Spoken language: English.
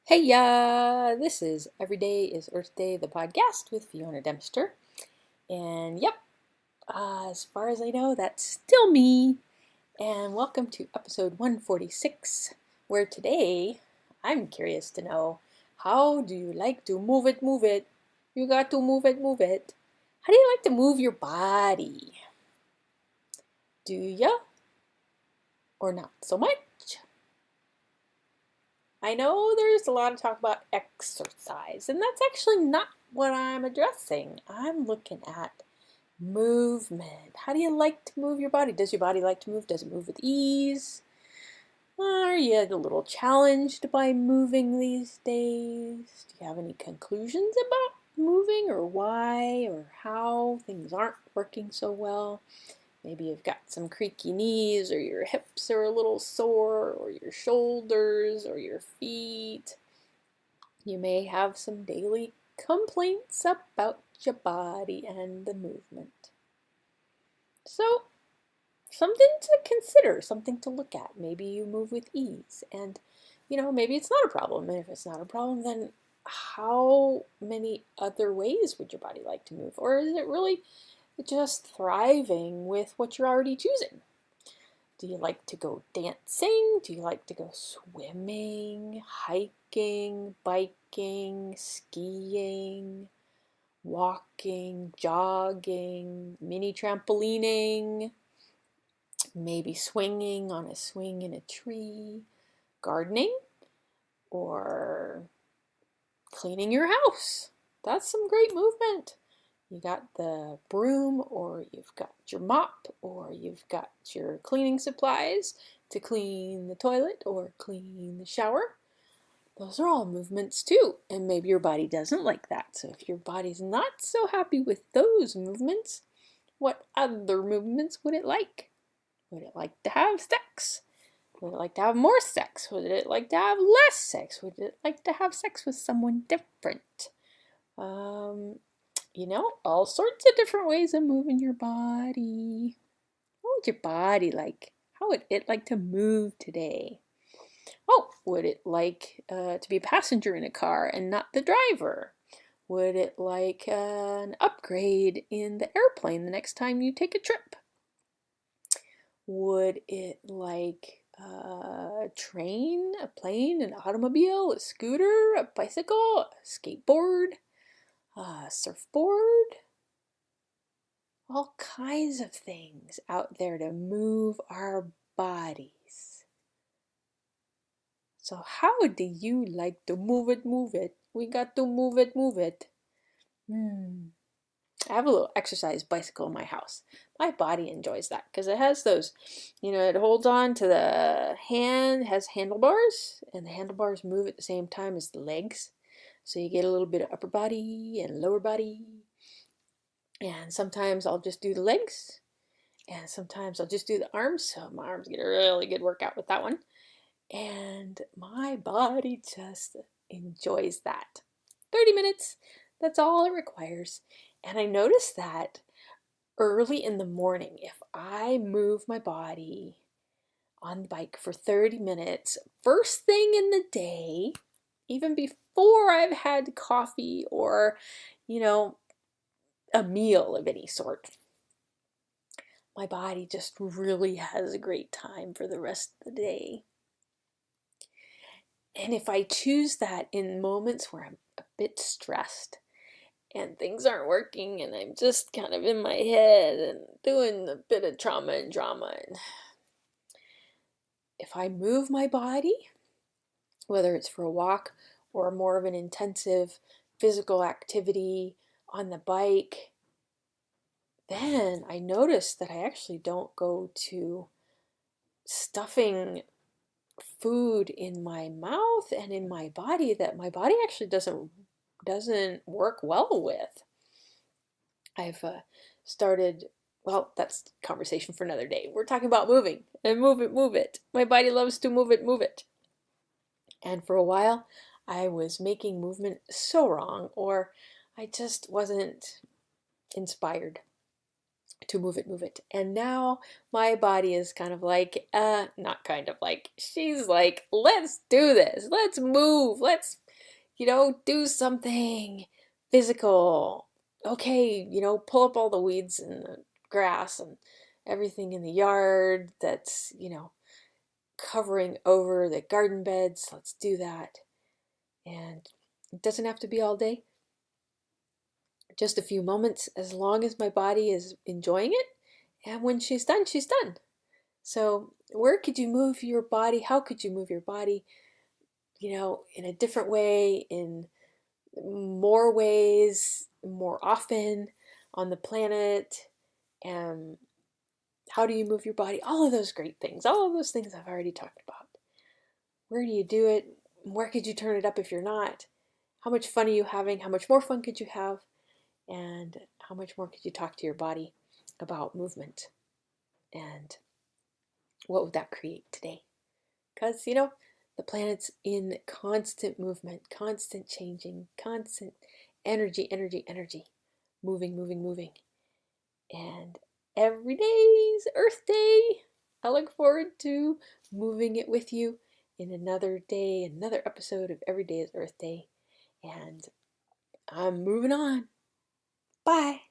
Hey, this is Every Day is Earth Day, the podcast with Fiona Dempster. And yep, as far as I know, that's still me. And welcome to episode 146, where today I'm curious to know, how do you like to move it, move it? You got to move it, move it. How do you like to move your body? Do ya? Or not so much? I know there's a lot of talk about exercise, and that's actually not what I'm addressing. I'm looking at movement. How do you like to move your body? Does your body like to move? Does it move with ease? Are you a little challenged by moving these days? Do you have any conclusions about moving, or why or how things aren't working so well? Maybe you've got some creaky knees, or your hips are a little sore, or your shoulders, or your feet. You may have some daily complaints about your body and the movement. So, something to consider, something to look at. Maybe you move with ease, and maybe it's not a problem. And if it's not a problem, then how many other ways would your body like to move? Or is it really just thriving with what you're already choosing? Do you like to go dancing? Do you like to go swimming, hiking, biking, skiing, walking, jogging, mini trampolining, maybe swinging on a swing in a tree, gardening, or cleaning your house? That's some great movement. You got the broom, or you've got your mop, or you've got your cleaning supplies to clean the toilet or clean the shower. Those are all movements too, and maybe your body doesn't like that. So if your body's not so happy with those movements, what other movements would it like? Would it like to have sex? Would it like to have more sex? Would it like to have less sex? Would it like to have sex with someone different? All sorts of different ways of moving your body. What would your body like? How would it like to move today? Oh, would it like to be a passenger in a car and not the driver? Would it like an upgrade in the airplane the next time you take a trip? Would it like a train, a plane, an automobile, a scooter, a bicycle, a skateboard, a surfboard? All kinds of things out there to move our bodies. So how do you like to move it, move it? We got to move it, move it. I have a little exercise bicycle in my house. My body enjoys that because it has those, it holds on to the hand, has handlebars, and the handlebars move at the same time as the legs. So you get a little bit of upper body and lower body. And sometimes I'll just do the legs, and sometimes I'll just do the arms. So my arms get a really good workout with that one. And my body just enjoys that. 30 minutes, that's all it requires. And I notice that early in the morning, if I move my body on the bike for 30 minutes, first thing in the day, even before I've had coffee or, a meal of any sort, my body just really has a great time for the rest of the day. And if I choose that in moments where I'm a bit stressed and things aren't working and I'm just kind of in my head and doing a bit of trauma and drama, and if I move my body, whether it's for a walk or more of an intensive physical activity on the bike, then I notice that I actually don't go to stuffing food in my mouth and in my body that my body actually doesn't work well with. I've started, well, that's conversation for another day. We're talking about moving, and move it, move it. My body loves to move it, move it. And for a while, I was making movement so wrong, or I just wasn't inspired. to move it. And now my body is kind of like, not kind of like, she's like, let's do this. Let's move. Let's, do something physical. Okay, pull up all the weeds and the grass and everything in the yard that's, covering over the garden beds. Let's do that. And it doesn't have to be all day, just a few moments, as long as my body is enjoying it. And when she's done, she's done. So where could you move your body? How could you move your body, in a different way, in more ways, more often on the planet? And how do you move your body? All of those great things, all of those things I've already talked about. Where do you do it? Where could you turn it up if you're not? How much fun are you having? How much more fun could you have? And how much more could you talk to your body about movement? And what would that create today? Because, the planet's in constant movement, constant changing, constant energy, moving. And every day's Earth Day. I look forward to moving it with you in another day, another episode of Every Day is Earth Day. And I'm moving on. Bye.